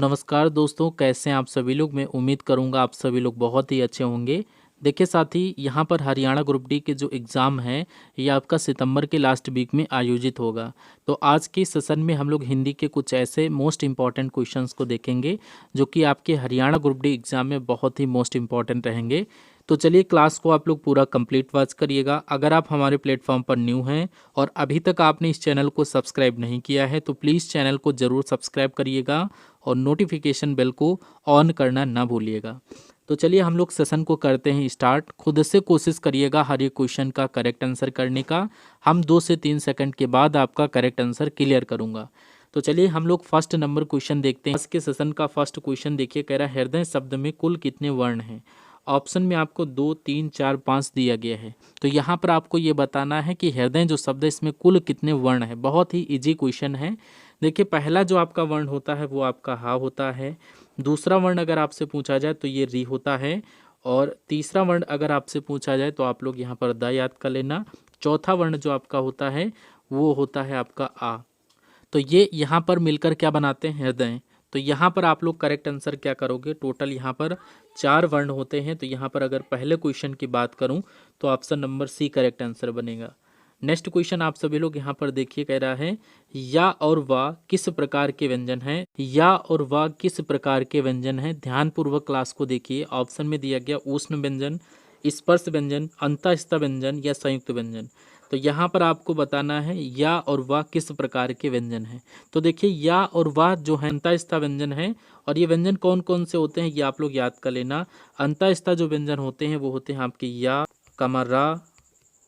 नमस्कार दोस्तों, कैसे हैं आप सभी लोग। मैं उम्मीद करूंगा आप सभी लोग बहुत ही अच्छे होंगे। देखिए साथी, यहाँ पर हरियाणा ग्रुप डी के जो एग्ज़ाम है ये आपका सितंबर के लास्ट वीक में आयोजित होगा। तो आज के सेशन में हम लोग हिंदी के कुछ ऐसे मोस्ट इम्पॉर्टेंट क्वेश्चंस को देखेंगे जो कि आपके हरियाणा ग्रुप डी एग्ज़ाम में बहुत ही मोस्ट इम्पॉर्टेंट रहेंगे। तो चलिए, क्लास को आप लोग पूरा कंप्लीट वॉच करिएगा। अगर आप हमारे प्लेटफॉर्म पर न्यू हैं और अभी तक आपने इस चैनल को सब्सक्राइब नहीं किया है तो प्लीज़ चैनल को ज़रूर सब्सक्राइब करिएगा और नोटिफिकेशन बेल को ऑन करना ना भूलिएगा। तो चलिए हम लोग सेशन को करते हैं स्टार्ट। खुद से कोशिश करिएगा हर एक क्वेश्चन का करेक्ट आंसर करने का। हम 2 से 3 सेकंड के बाद आपका करेक्ट आंसर क्लियर करूंगा। तो चलिए हम लोग फर्स्ट नंबर क्वेश्चन देखते हैं। आज के सेशन का फर्स्ट क्वेश्चन देखिए, कह रहा है हृदय शब्द में कुल कितने वर्ण हैं। ऑप्शन में आपको 2, 3, 4, 5 दिया गया है। तो यहाँ पर आपको ये बताना है कि हृदय जो शब्द है इसमें कुल कितने वर्ण है। बहुत ही इजी क्वेश्चन है। देखिए, पहला जो आपका वर्ण होता है वो आपका हा होता है। दूसरा वर्ण अगर आपसे पूछा जाए तो ये री होता है। और तीसरा वर्ण अगर आपसे पूछा जाए तो आप लोग यहाँ पर द याद कर लेना। चौथा वर्ण जो आपका होता है वो होता है आपका आ। तो ये यहाँ पर मिलकर क्या बनाते हैं, हृदय। तो यहाँ पर आप लोग करेक्ट आंसर क्या करोगे, टोटल यहाँ पर 4 वर्ण होते हैं। तो यहाँ पर अगर पहले क्वेश्चन की बात करूँ तो option number C correct answer बनेगा। नेक्स्ट क्वेश्चन आप सभी लोग यहाँ पर देखिए, कह रहा है या और वाह किस प्रकार के व्यंजन है। या और वाह किस प्रकार के व्यंजन है। ध्यानपूर्वक क्लास को देखिए। ऑप्शन में दिया गया ऊष्ण व्यंजन, स्पर्श व्यंजन, अंतःस्थ व्यंजन या संयुक्त व्यंजन। तो यहाँ पर आपको बताना है या और वाह किस प्रकार के व्यंजन है। तो देखिए, या और वाह जो है अंतःस्थ व्यंजन है। और ये व्यंजन कौन कौन से होते हैं ये आप लोग याद कर लेना। अंतःस्थ जो व्यंजन होते हैं वो होते हैं आपके या, कमरा,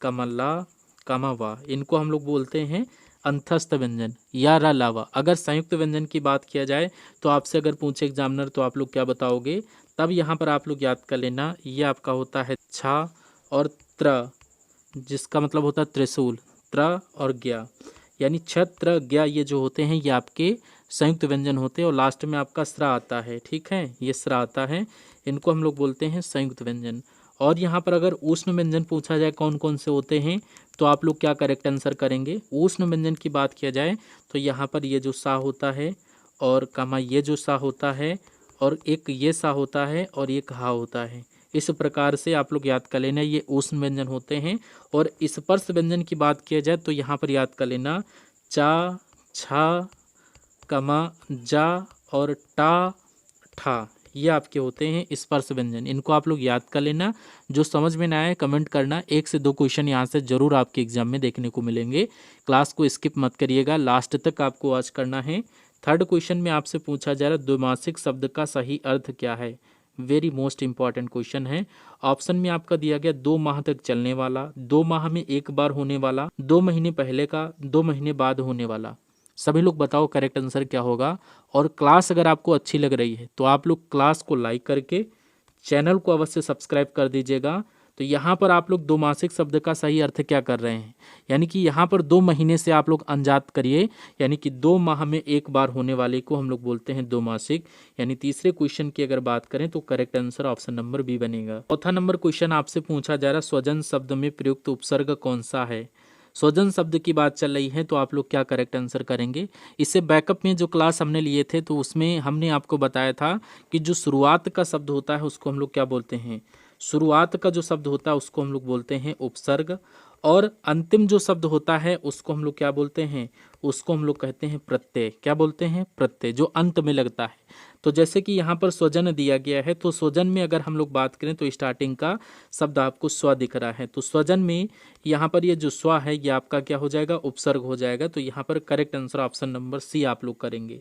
कमला, कामावा। इनको हम लोग बोलते हैं अंतस्थ व्यंजन या रा लावा। अगर संयुक्त व्यंजन की बात किया जाए तो आपसे अगर पूछे एग्जामिनर तो आप लोग क्या बताओगे, तब यहाँ पर आप लोग याद कर लेना। ये आपका होता है छा और त्र, जिसका मतलब होता है त्रिशूल। त्र और ज्ञा, यानी छत्र ज्ञा, ये जो होते हैं ये आपके संयुक्त व्यंजन होते हैं। और लास्ट में आपका स्रा आता है, ठीक है, ये स्रा आता है। इनको हम लोग बोलते हैं संयुक्त व्यंजन। और यहाँ पर अगर उष्ण व्यंजन पूछा जाए कौन कौन से होते हैं तो आप लोग क्या करेक्ट आंसर करेंगे। उष्ण व्यंजन की बात किया जाए तो यहाँ पर ये जो सा होता है और कामा ये जो सा होता है और एक ये सा होता है और एक हा होता है। इस प्रकार से आप लोग याद कर लेना, ये उष्ण व्यंजन होते हैं। और स्पर्श व्यंजन की बात किया जाए तो यहाँ पर याद कर लेना चा, छा, कमा, जा और टा, ठा, ये आपके होते हैं स्पर्श व्यंजन। इनको आप लोग याद कर लेना। जो समझ में ना आए कमेंट करना। 1 से 2 क्वेश्चन यहाँ से जरूर आपके एग्जाम में देखने को मिलेंगे। क्लास को स्किप मत करिएगा, लास्ट तक आपको वॉच करना है। थर्ड क्वेश्चन में आपसे पूछा जा रहा है द्विमासिक शब्द का सही अर्थ क्या है। वेरी मोस्ट इंपॉर्टेंट क्वेश्चन है। ऑप्शन में आपका दिया गया 2 माह तक चलने वाला, 2 माह में एक बार होने वाला, 2 महीने पहले का, 2 महीने बाद होने वाला। सभी लोग बताओ करेक्ट आंसर क्या होगा। और क्लास अगर आपको अच्छी लग रही है तो आप लोग क्लास को लाइक करके चैनल को अवश्य सब्सक्राइब कर दीजिएगा। तो यहाँ पर आप लोग 2 मासिक शब्द का सही अर्थ क्या कर रहे हैं, यानी कि यहाँ पर 2 महीने से आप लोग अनजात करिए, यानी कि 2 माह में एक बार होने वाले को हम लोग बोलते हैं 2 मासिक। यानी तीसरे क्वेश्चन की अगर बात करें तो correct answer option number B बनेगा। चौथा नंबर क्वेश्चन आपसे पूछा जा रहा है स्वजन शब्द में प्रयुक्त उपसर्ग कौन सा है। स्वजन शब्द की बात चल रही है तो आप लोग क्या करेक्ट आंसर करेंगे। इससे बैकअप में जो क्लास हमने लिए थे तो उसमें हमने आपको बताया था कि जो शुरुआत का शब्द होता है उसको हम लोग क्या बोलते हैं, शुरुआत का जो शब्द होता है उसको हम लोग बोलते हैं उपसर्ग। और अंतिम जो शब्द होता है उसको हम लोग क्या बोलते हैं, उसको हम लोग कहते हैं प्रत्यय। क्या बोलते हैं, प्रत्यय, जो अंत में लगता है। तो जैसे कि यहाँ पर स्वजन दिया गया है तो स्वजन में अगर हम लोग बात करें तो स्टार्टिंग का शब्द आपको स्व दिख रहा है। तो स्वजन में यहाँ पर ये जो स्व है ये आपका क्या हो जाएगा, उपसर्ग हो जाएगा। तो यहाँ पर correct answer option number C आप लोग करेंगे।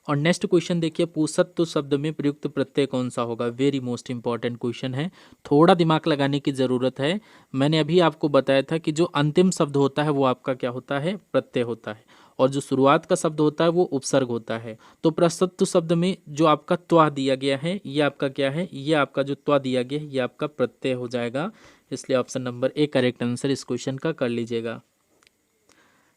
और नेक्स्ट क्वेश्चन देखिए, पुसत्व शब्द में प्रयुक्त प्रत्यय कौन सा होगा। वेरी मोस्ट इंपॉर्टेंट क्वेश्चन है, थोड़ा दिमाग लगाने की ज़रूरत है। मैंने अभी आपको बताया था कि जो अंतिम शब्द होता है वो आपका क्या होता है, प्रत्यय होता है। और जो शुरुआत का शब्द होता है वो उपसर्ग होता है। तो प्रसत्व शब्द में जो आपका त्वा दिया गया है ये आपका क्या है, ये आपका जो त्वा दिया गया है ये आपका प्रत्यय हो जाएगा। इसलिए option number A correct answer इस क्वेश्चन का कर लीजिएगा।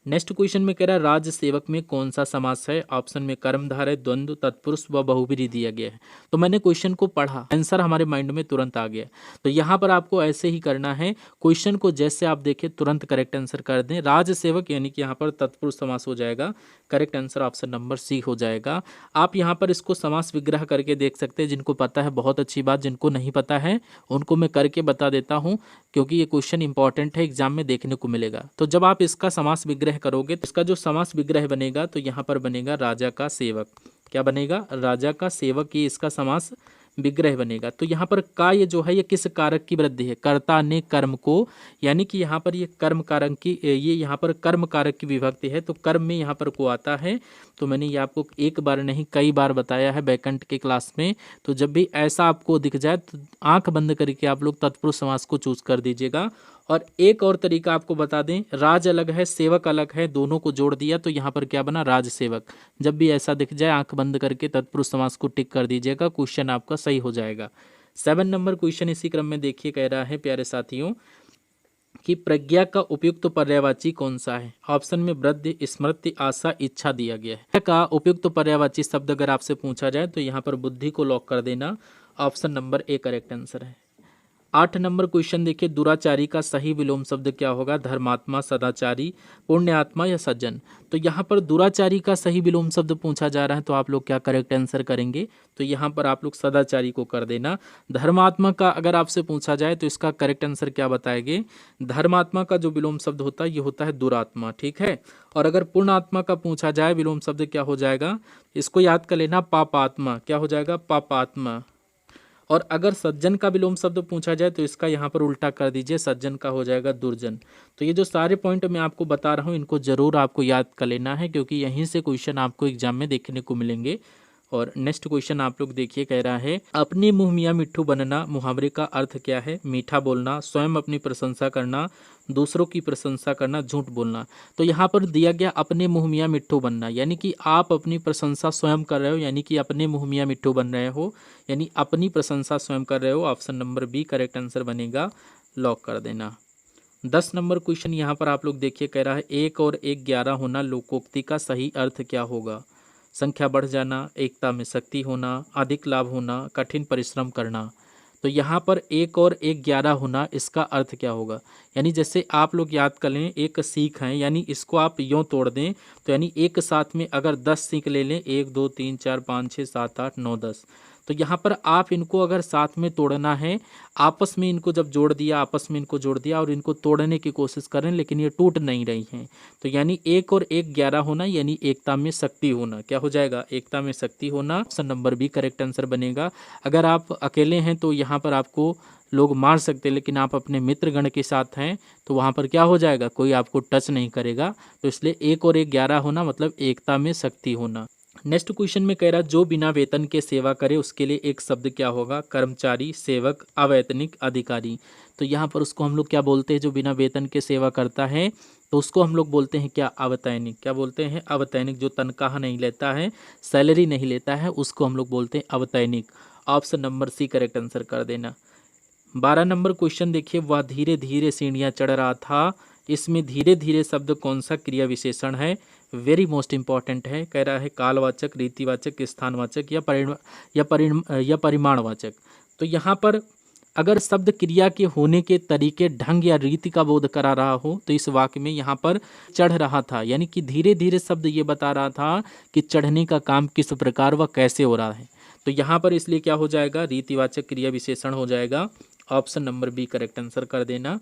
नेक्स्ट क्वेश्चन में कह रहा है राज्य सेवक में कौन सा समास है। ऑप्शन में कर्मधारय, द्वंद्व, तत्पुरुष व बहुब्रीहि दिया गया है। तो मैंने क्वेश्चन को पढ़ा, आंसर हमारे माइंड में तुरंत आ गया। तो यहाँ पर आपको ऐसे ही करना है, क्वेश्चन को जैसे आप देखें तुरंत करेक्ट आंसर कर दें। राज्य सेवक यानी कि यहाँ पर तत्पुरुष समास हो जाएगा। Correct answer option number C हो जाएगा। आप यहाँ पर इसको समास विग्रह करके देख सकते हैं। जिनको पता है बहुत अच्छी बात, जिनको नहीं पता है उनको मैं करके बता देता हूँ, क्योंकि ये क्वेश्चन इंपॉर्टेंट है, एग्जाम में देखने को मिलेगा। तो जब आप इसका समास विग्रह करोगे तो इसका जो समास विग्रह बनेगा तो यहाँ पर बनेगा राजा का सेवक। क्या बनेगा? राजा का सेवक, ये इसका समास विग्रह बनेगा। तो यहाँ पर का ये जो है ये किस कारक की वृद्धि है? कर्ता ने कर्म को, यानी कि यहाँ पर ये कर्म कारक की, ये यहाँ पर कर्म कारक की विभक्ति है। तो कर्म में यहाँ पर को आता है। तो मैंने ये आपको एक बार नहीं कई बार बताया है बैकंठ के क्लास में। तो जब भी ऐसा आपको दिख जाए तो आंख बंद करके आप लोग तत्पुरुष समास को चूज कर दीजिएगा। और एक और तरीका आपको बता दें, राज अलग है सेवक अलग है, दोनों को जोड़ दिया तो यहाँ पर क्या बना? राज सेवक। जब भी ऐसा दिख जाए आंख बंद करके तत्पुरुष समास को टिक कर दीजिएगा, क्वेश्चन आपका सही हो जाएगा। 7 नंबर क्वेश्चन इसी क्रम में देखिए, कह रहा है प्यारे साथियों कि प्रज्ञा का उपयुक्त पर्यायवाची कौन सा है। ऑप्शन में वृद्धि, स्मृति, आशा, इच्छा दिया गया है। प्रज्ञा का उपयुक्त पर्यायवाची शब्द अगर आपसे पूछा जाए तो यहाँ पर बुद्धि को लॉक कर देना। Option number A correct answer है। 8 नंबर क्वेश्चन देखिए, दुराचारी का सही विलोम शब्द क्या होगा? धर्मात्मा, सदाचारी, पुण्यात्मा या सज्जन। तो यहाँ पर दुराचारी का सही विलोम शब्द पूछा जा रहा है तो आप लोग क्या करेक्ट आंसर करेंगे? तो यहाँ पर आप लोग सदाचारी को कर देना। धर्मात्मा का अगर आपसे पूछा जाए तो इसका करेक्ट आंसर क्या बताएंगे? धर्मात्मा का जो विलोम शब्द होता है ये होता है दुरात्मा, ठीक है। और अगर पुण्यात्मा का पूछा जाए विलोम शब्द क्या हो जाएगा? इसको याद कर लेना, पापात्मा। क्या हो जाएगा? पापात्मा। और अगर सज्जन का विलोम शब्द पूछा जाए तो इसका यहाँ पर उल्टा कर दीजिए, सज्जन का हो जाएगा दुर्जन। तो ये जो सारे पॉइंट मैं आपको बता रहा हूँ इनको जरूर आपको याद कर लेना है, क्योंकि यहीं से क्वेश्चन आपको एग्जाम में देखने को मिलेंगे। और नेक्स्ट क्वेश्चन आप लोग देखिए, कह रहा है अपने मुंह मियाँ मिट्ठू बनना मुहावरे का अर्थ क्या है? मीठा बोलना, स्वयं अपनी प्रशंसा करना, दूसरों की प्रशंसा करना, झूठ बोलना। तो यहाँ पर दिया गया अपने मुंह मियाँ मिट्ठू बनना, यानी कि आप अपनी प्रशंसा स्वयं कर रहे हो, यानी कि अपने मुंह मियाँ मिट्ठू बन रहे हो, यानी अपनी प्रशंसा स्वयं कर रहे हो। Option number B correct answer बनेगा, लॉक कर देना। 10 नंबर क्वेश्चन यहाँ पर आप लोग देखिए, कह रहा है 1 और 1 11 होना लोकोक्ति का सही अर्थ क्या होगा? संख्या बढ़ जाना, एकता में शक्ति होना, अधिक लाभ होना, कठिन परिश्रम करना। तो यहाँ पर 1 और 1 11 होना, इसका अर्थ क्या होगा? यानी जैसे आप लोग याद कर लें, एक सीख है, यानी इसको आप यूँ तोड़ दें तो यानी एक साथ में अगर 10 सीख ले लें, 1 2 3 4 5 6 7 8 9 10, तो यहाँ पर आप इनको अगर साथ में तोड़ना है, आपस में इनको जब जोड़ दिया, आपस में इनको जोड़ दिया और इनको तोड़ने की कोशिश करें, लेकिन ये टूट नहीं रही हैं। तो यानी 1 और 1 11 होना, यानी एकता में शक्ति होना। क्या हो जाएगा? एकता में शक्ति होना। Option number B correct answer बनेगा। अगर आप अकेले हैं तो यहाँ पर आपको लोग मार सकते हैं, लेकिन आप अपने मित्रगण के साथ हैं तो वहाँ पर क्या हो जाएगा? कोई आपको टच नहीं करेगा। तो इसलिए 1 और 1 11 होना मतलब एकता में शक्ति होना। नेक्स्ट क्वेश्चन में कह रहा जो बिना वेतन के सेवा करे उसके लिए एक शब्द क्या होगा? कर्मचारी, सेवक, अवैतनिक, अधिकारी। तो यहाँ पर उसको हम लोग क्या बोलते हैं? जो बिना वेतन के सेवा करता है तो उसको हम लोग बोलते हैं क्या? अवैतनिक। क्या बोलते हैं? अवैतनिक। जो तनख्वाह नहीं लेता है, सैलरी नहीं लेता है, उसको हम लोग बोलते हैं अवैतनिक। Option number C correct answer कर देना। 12 नंबर क्वेश्चन देखिए, वह धीरे धीरे सीढ़ियाँ चढ़ रहा था, इसमें धीरे धीरे शब्द कौन सा क्रिया विशेषण है? वेरी मोस्ट इंपॉर्टेंट है। कह रहा है कालवाचक, रीतिवाचक, स्थानवाचक या परिमाणवाचक। तो यहाँ पर अगर शब्द क्रिया के होने के तरीके, ढंग या रीति का बोध करा रहा हो तो इस वाक्य में यहाँ पर चढ़ रहा था, यानी कि धीरे धीरे शब्द ये बता रहा था कि चढ़ने का काम किस प्रकार व कैसे हो रहा है। तो यहाँ पर इसलिए क्या हो जाएगा? रीतिवाचक क्रिया विशेषण हो जाएगा। Option number B correct answer कर देना।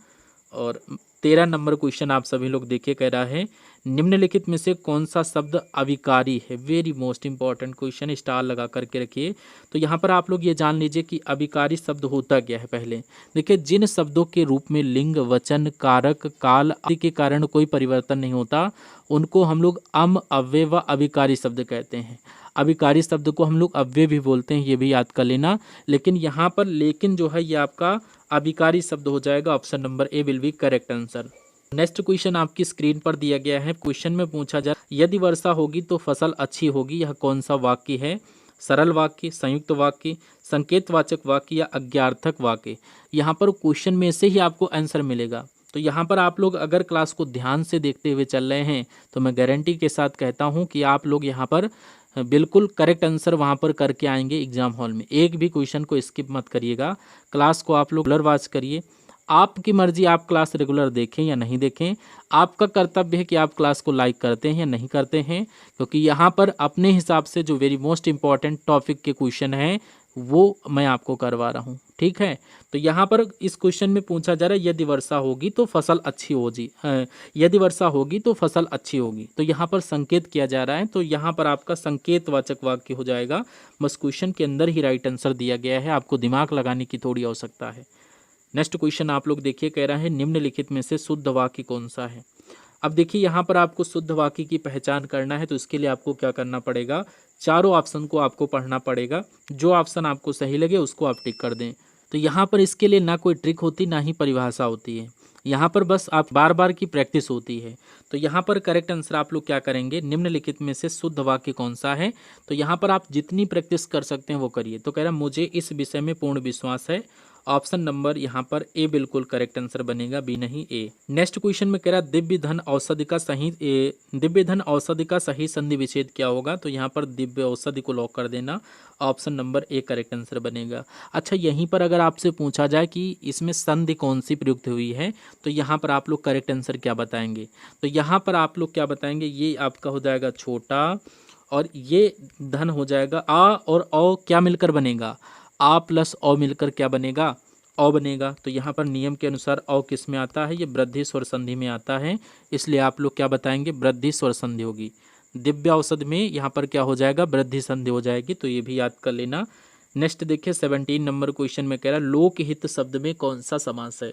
और 13 नंबर क्वेश्चन आप सभी लोग देखिए, कह रहा है निम्नलिखित में से कौन सा शब्द अविकारी है? Very most important question, star लगा करके रखिए। तो यहाँ पर आप लोग ये जान लीजिए कि अविकारी शब्द होता क्या है। पहले देखिए, जिन शब्दों के रूप में लिंग, वचन, कारक, काल आदि के कारण कोई परिवर्तन नहीं होता उनको हम लोग अम, अव्यय व अविकारी शब्द कहते हैं। अविकारी शब्द को हम लोग अव्यय भी बोलते हैं, ये भी याद कर लेना। लेकिन यहाँ पर लेकिन जो है ये आपका अविकारी शब्द हो जाएगा। Option number A will B correct answer. Next question आपकी स्क्रीन पर दिया गया है। क्वेश्चन में पूछा जाए यदि वर्षा होगी तो फसल अच्छी होगी, यह कौन सा वाक्य है? सरल वाक्य, संयुक्त वाक्य, संकेतवाचक वाक्य या अज्ञार्थक वाक्य। यहाँ पर क्वेश्चन में से ही आपको आंसर मिलेगा। तो यहाँ पर आप लोग अगर क्लास को ध्यान से देखते हुए चल रहे हैं तो मैं गारंटी के साथ कहता हूँ कि आप लोग यहाँ पर बिल्कुल करेक्ट आंसर वहाँ पर करके आएंगे एग्जाम हॉल में। एक भी क्वेश्चन को स्किप मत करिएगा। क्लास को आप लोग रेगुलर वॉच करिए। आपकी मर्जी, आप क्लास रेगुलर देखें या नहीं देखें, आपका कर्तव्य है कि आप क्लास को लाइक करते हैं या नहीं करते हैं, क्योंकि यहाँ पर अपने हिसाब से जो वेरी मोस्ट इंपॉर्टेंट टॉपिक के क्वेश्चन हैं वो मैं आपको करवा रहा हूँ। ठीक है, तो यहाँ पर इस क्वेश्चन में पूछा जा रहा है यदि वर्षा होगी तो फसल अच्छी होगी, यदि वर्षा होगी तो फसल अच्छी होगी। तो यहाँ पर संकेत किया जा रहा है, तो यहाँ पर आपका संकेतवाचक वाक्य हो जाएगा। बस क्वेश्चन के अंदर ही राइट आंसर दिया गया है, आपको दिमाग लगाने की थोड़ी आवश्यकता है। नेक्स्ट क्वेश्चन आप लोग देखिए, कह रहा है निम्नलिखित में से शुद्ध वाक्य कौन सा है। अब देखिए यहाँ पर आपको शुद्ध वाक्य की पहचान करना है, तो इसके लिए आपको क्या करना पड़ेगा, चारों ऑप्शन को आपको पढ़ना पड़ेगा। जो ऑप्शन आपको सही लगे उसको आप टिक कर दें। तो यहाँ पर इसके लिए ना कोई ट्रिक होती ना ही परिभाषा होती है, यहाँ पर बस आप बार बार की प्रैक्टिस होती है। तो यहाँ पर करेक्ट आंसर आप लोग क्या करेंगे, निम्नलिखित में से शुद्ध वाक्य कौन सा है। तो यहाँ पर आप जितनी प्रैक्टिस कर सकते हैं वो करिए। तो कह रहा है मुझे इस विषय में पूर्ण विश्वास है। ऑप्शन नंबर यहाँ पर ए बिल्कुल करेक्ट आंसर बनेगा, बी नहीं ए। नेक्स्ट क्वेश्चन में कह रहा है दिव्य धन औषधि का सही संधि विच्छेद क्या होगा। तो यहाँ पर दिव्य औषधि को लॉक कर देना, option number A correct answer बनेगा। अच्छा, यहीं पर अगर आपसे पूछा जाए कि इसमें संधि कौन सी प्रयुक्त हुई है, तो यहाँ पर आप लोग करेक्ट आंसर क्या बताएंगे। तो यहाँ पर आप लोग क्या बताएंगे, ये आपका हो जाएगा छोटा और ये धन हो जाएगा आ और औ क्या मिलकर बनेगा, आ प्लस औ मिलकर क्या बनेगा, औ बनेगा। तो यहाँ पर नियम के अनुसार औ किस में आता है, ये वृद्धि स्वर संधि में आता है, इसलिए आप लोग क्या बताएंगे, वृद्धि स्वर संधि होगी। दिव्य औषध में यहाँ पर क्या हो जाएगा, वृद्धि संधि हो जाएगी, तो ये भी याद कर लेना। नेक्स्ट देखिए 17 नंबर क्वेश्चन में कह रहा है लोकहित शब्द में कौन सा समास है।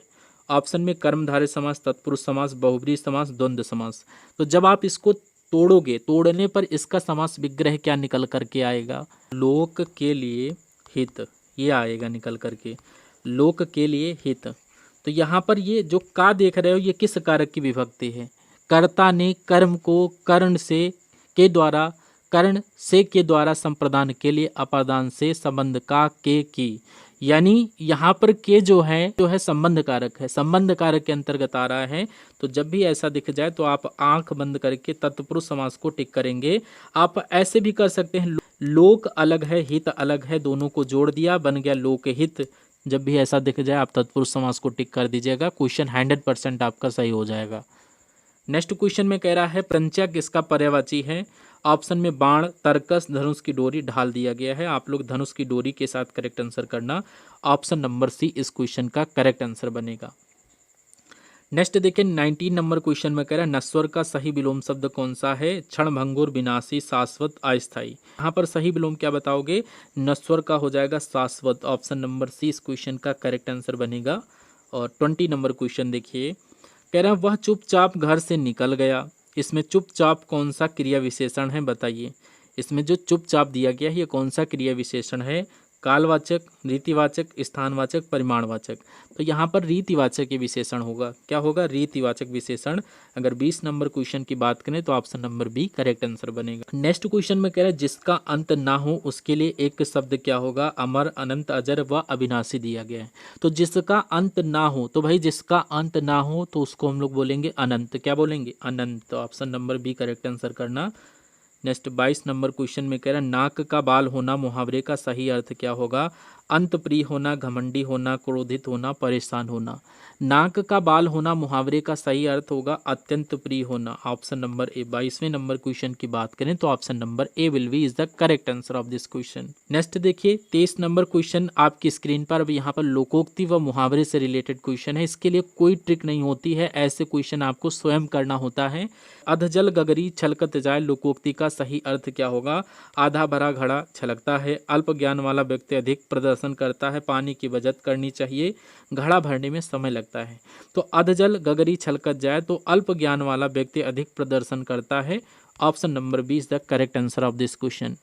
ऑप्शन में कर्मधारय समास, तत्पुरुष समास, बहुब्रीहि समास, द्वंद्व समास। तो जब आप इसको तोड़ोगे, तोड़ने पर इसका समास विग्रह क्या निकल करके आएगा, लोक के लिए हित, ये आएगा निकल करके, लोक के लिए हित। तो यहाँ पर ये जो का देख रहे हो ये किस कारक की विभक्ति है, कर्ता ने कर्म को कर्ण से के द्वारा, कर्ण से के द्वारा संप्रदान के लिए अपादान से संबंध का के की, यानी यहाँ पर के जो है संबंध कारक है, संबंध कारक के अंतर्गत आ रहा है। तो जब भी ऐसा दिख जाए तो आप आंख बंद करके तत्पुरुष समास को टिक करेंगे। आप ऐसे भी कर सकते हैं, लोक अलग है हित अलग है, दोनों को जोड़ दिया बन गया लोकहित। जब भी ऐसा दिख जाए आप तत्पुरुष समास को टिक कर दीजिएगा, क्वेश्चन 100% आपका सही हो जाएगा। नेक्स्ट क्वेश्चन में कह रहा है प्रत्यय किसका पर्यायवाची है। ऑप्शन में बाण, तर्कस, धनुष की डोरी, ढाल दिया गया है। आप लोग धनुष की डोरी के साथ करेक्ट आंसर करना, ऑप्शन नंबर सी इस क्वेश्चन का करेक्ट आंसर बनेगा। नेक्स्ट देखिए 19 नंबर क्वेश्चन में कह रहा है नश्वर का सही विलोम शब्द कौन सा है, क्षणभंगुर, विनाशी, शाश्वत, अस्थायी। यहाँ पर सही विलोम क्या बताओगे, नश्वर का हो जाएगा शाश्वत, ऑप्शन नंबर सी इस क्वेश्चन का करेक्ट आंसर बनेगा। और 20 नंबर क्वेश्चन देखिए, कह रहा है वह चुपचाप घर से निकल गया। इसमें चुपचाप कौन सा क्रिया विशेषण है बताइए। इसमें जो चुपचाप दिया गया है ये कौन सा क्रिया विशेषण है, कालवाचक, रीतिवाचक, स्थानवाचक, परिमाणवाचक। तो यहाँ पर रीतिवाचक ये विशेषण होगा, क्या होगा, रीतिवाचक विशेषण। अगर 20 नंबर क्वेश्चन की बात करें तो option number B correct answer बनेगा। नेक्स्ट क्वेश्चन में कह रहा है जिसका अंत ना हो उसके लिए एक शब्द क्या होगा, अमर, अनंत, अजर व अविनाशी दिया गया है। तो जिसका अंत ना हो, तो भाई जिसका अंत ना हो तो उसको हम लोग बोलेंगे अनंत, क्या बोलेंगे, अनंत। तो option number B correct answer करना। नेक्स्ट 22 नंबर क्वेश्चन में कह रहा है नाक का बाल होना मुहावरे का सही अर्थ क्या होगा, अंत प्रिय होना, घमंडी होना, क्रोधित होना, परेशान होना। नाक का बाल होना मुहावरे का सही अर्थ होगा अत्यंत प्रिय होना, ऑप्शन नंबर ए। 22वें नंबर क्वेश्चन की बात करें तो option number A will be is the correct answer of this question. Next देखिए 23 नंबर क्वेश्चन आपकी स्क्रीन पर। अब यहाँ पर लोकोक्ति व मुहावरे से रिलेटेड क्वेश्चन है, इसके लिए कोई ट्रिक नहीं होती है, ऐसे क्वेश्चन आपको स्वयं करना होता है। अधजल गगरी छलकत जाए लोकोक्ति का सही अर्थ क्या होगा, आधा भरा घड़ा छलकता है, अल्प ज्ञान वाला व्यक्ति अधिक प्रदर्शन करता है, पानी की बचत करनी चाहिए, घड़ा भरने में समय लगता है। तो अधजल गगरी छलकत जाए तो अल्प ज्ञान वाला व्यक्ति अधिक प्रदर्शन करता है, option number B is the correct answer of this question.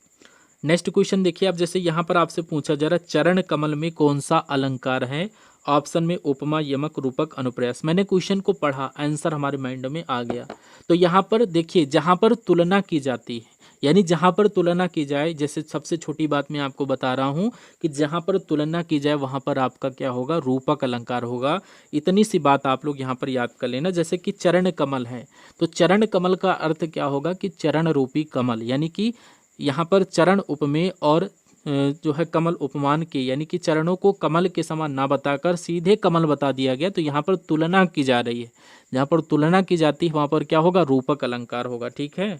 Next question देखिए, अब जैसे यहाँ पर आपसे पूछा जा रहा है चरण कमल में कौन सा अलंकार है। ऑप्शन में उपमा, यमक, रूपक, अनुप्रयास। मैंने क्वेश्चन को पढ़ा, आंसर हमारे माइंड में आ गया। तो यहाँ पर देखिए जहाँ पर तुलना की जाती है यानी जहाँ पर तुलना की जाए, जैसे सबसे छोटी बात मैं आपको बता रहा हूँ कि जहाँ पर तुलना की जाए वहाँ पर आपका क्या होगा, रूपक अलंकार होगा। इतनी सी बात आप लोग यहाँ पर याद कर लेना। जैसे कि चरण कमल है, तो चरण कमल का अर्थ क्या होगा कि चरण रूपी कमल, यानी कि यहाँ पर चरण उपमेय और जो है कमल उपमान के, यानी कि चरणों को कमल के समान ना बताकर सीधे कमल बता दिया गया, तो यहाँ पर तुलना की जा रही है। जहाँ पर तुलना की जाती है वहाँ पर क्या होगा, रूपक अलंकार होगा। ठीक है,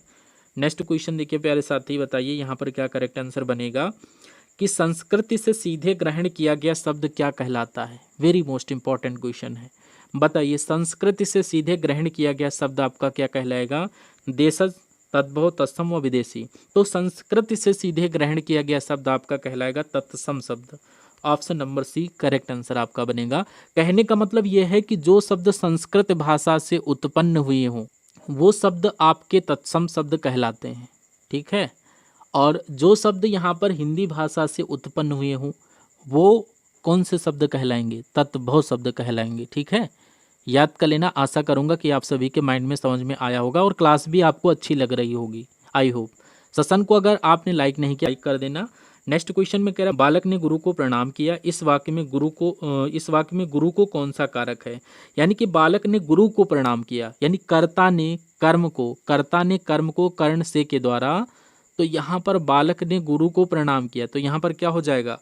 नेक्स्ट क्वेश्चन देखिए प्यारे साथी, बताइए यहाँ पर क्या करेक्ट आंसर बनेगा कि संस्कृति से सीधे ग्रहण किया गया शब्द क्या कहलाता है। वेरी मोस्ट इंपॉर्टेंट क्वेश्चन है। बताइए संस्कृति से सीधे ग्रहण किया गया शब्द आपका क्या कहलाएगा। देशज, तद्भव, तत्सम व विदेशी। तो संस्कृति से सीधे ग्रहण किया गया शब्द आपका कहलाएगा तत्सम शब्द। Option number C correct answer आपका बनेगा। कहने का मतलब यह है कि जो शब्द संस्कृत भाषा से उत्पन्न हुए हों वो शब्द आपके तत्सम शब्द कहलाते हैं। ठीक है, और जो शब्द यहाँ पर हिंदी भाषा से उत्पन्न हुए हों वो कौन से शब्द कहलाएंगे, तत्भव शब्द कहलाएंगे। ठीक है, याद कर लेना। आशा करूंगा कि आप सभी के माइंड में समझ में आया होगा और क्लास भी आपको अच्छी लग रही होगी। I hope. सेशन को अगर आपने लाइक नहीं किया, लाइक कर देना। नेक्स्ट क्वेश्चन में कह रहा है बालक ने गुरु को प्रणाम किया, इस वाक्य में गुरु को कौन सा कारक है। यानी कि बालक ने गुरु को प्रणाम किया, यानी कर्ता ने कर्म को कर्ण से के द्वारा, तो यहाँ पर बालक ने गुरु को प्रणाम किया, तो यहाँ पर क्या हो जाएगा,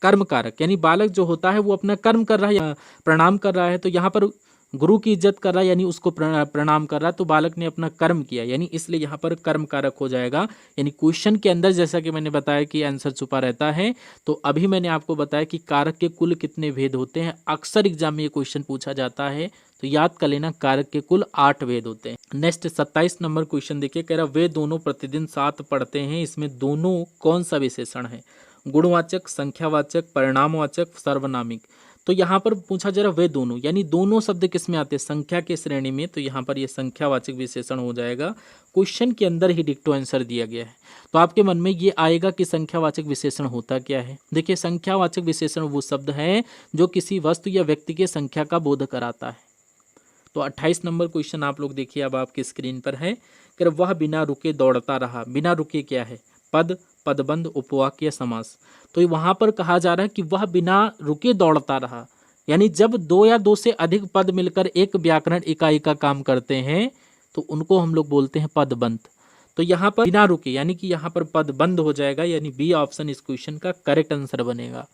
कर्म कारक। यानी बालक जो होता है वो अपना कर्म कर रहा है, प्रणाम कर रहा है, तो यहाँ पर गुरु की इज्जत कर रहा है, यानी उसको प्रणाम कर रहा है, तो बालक ने अपना कर्म किया, यानी इसलिए यहाँ पर कर्म कारक हो जाएगा। यानी क्वेश्चन के अंदर जैसा कि मैंने बताया कि आंसर छुपा रहता है, तो अभी मैंने आपको बताया कि कारक के कुल कितने भेद होते हैं। अक्सर एग्जाम में ये क्वेश्चन पूछा जाता है, तो याद कर लेना कारक के कुल 8 भेद होते हैं। नेक्स्ट 27 नंबर क्वेश्चन देखिए, कह रहा वे दोनों प्रतिदिन साथ पढ़ते हैं, इसमें दोनों कौन सा विशेषण है। गुणवाचक, संख्यावाचक, परिणामवाचक, सर्वनामिक। तो यहाँ पर पूछा जा रहा वे दोनों, यानी दोनों शब्द किस में आते हैं, संख्या के श्रेणी में, तो यहाँ पर ये संख्यावाचक विशेषण हो जाएगा। क्वेश्चन के अंदर ही डिक्टो आंसर दिया गया है, तो आपके मन में ये आएगा कि संख्यावाचक विशेषण होता क्या है। देखिए संख्यावाचक विशेषण वो शब्द है जो किसी वस्तु या व्यक्ति के संख्या का बोध कराता है। तो 28 नंबर क्वेश्चन आप लोग देखिए, अब आपकी स्क्रीन पर है कि वह बिना रुके दौड़ता रहा। बिना रुके क्या है, पद, पदबंध, उपवाक्य, समास। तो वहां पर कहा जा रहा है कि वह बिना रुके दौड़ता रहा, यानी जब 2 या 2 से अधिक पद मिलकर एक व्याकरण इकाई का काम करते हैं तो उनको हम लोग बोलते हैं पदबंध। तो यहाँ पर बिना रुके यानी कि यहाँ पर पदबंध हो जाएगा, यानी बी ऑप्शन इस क्वेश्चन का करेक्ट आंसर बनेगा।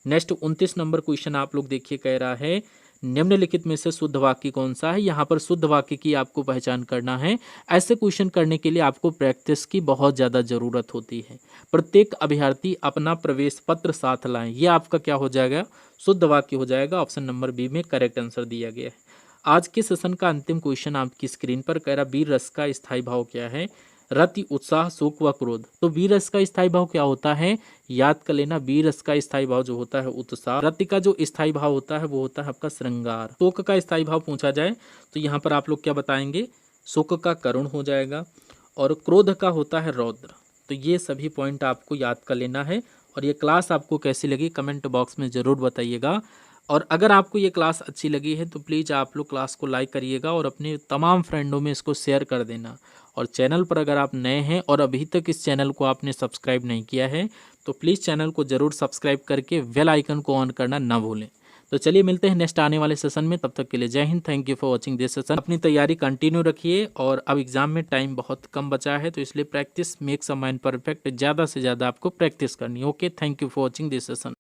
नेक्स्ट 29 नंबर क्वेश्चन आप लोग देखिए, कह रहा है निम्नलिखित में से शुद्ध वाक्य कौन सा है। यहाँ पर शुद्ध वाक्य की आपको पहचान करना है। ऐसे क्वेश्चन करने के लिए आपको प्रैक्टिस की बहुत ज़्यादा ज़रूरत होती है। प्रत्येक अभ्यर्थी अपना प्रवेश पत्र साथ लाएं, ये आपका क्या हो जाएगा, शुद्ध वाक्य हो जाएगा। ऑप्शन नंबर बी में करेक्ट आंसर दिया गया है। आज के सेशन का अंतिम क्वेश्चन आपकी स्क्रीन पर कह रहा वीर रस का स्थायी भाव क्या है। रति, उत्साह, शोक व क्रोध। तो वीर रस का स्थायी भाव क्या होता है, याद कर लेना। वीर रस का स्थायी भाव जो होता है उत्साह। रति का जो स्थायी भाव होता है वो होता है आपका श्रृंगार। शोक का स्थायी भाव पूछा जाए तो यहाँ पर आप लोग क्या बताएंगे, शोक का करुण हो जाएगा, और क्रोध का होता है रौद्र। तो ये सभी पॉइंट आपको याद कर लेना है। और ये क्लास आपको कैसी लगी कमेंट बॉक्स में ज़रूर बताइएगा। और अगर आपको ये क्लास अच्छी लगी है तो प्लीज़ आप लोग क्लास को लाइक करिएगा और अपने तमाम फ्रेंडों में इसको शेयर कर देना। और चैनल पर अगर आप नए हैं और अभी तक इस चैनल को आपने सब्सक्राइब नहीं किया है तो प्लीज़ चैनल को ज़रूर सब्सक्राइब करके बेल आइकन को ऑन करना ना भूलें। तो चलिए मिलते हैं नेक्स्ट आने वाले सेशन में, तब तक के लिए जय Hind. Thank you for watching this session. अपनी तैयारी कंटिन्यू रखिए, और अब एग्जाम में टाइम बहुत कम बचा है तो इसलिए practice makes a man perfect. ज़्यादा से ज़्यादा आपको प्रैक्टिस करनी है। Okay, thank you for watching this session.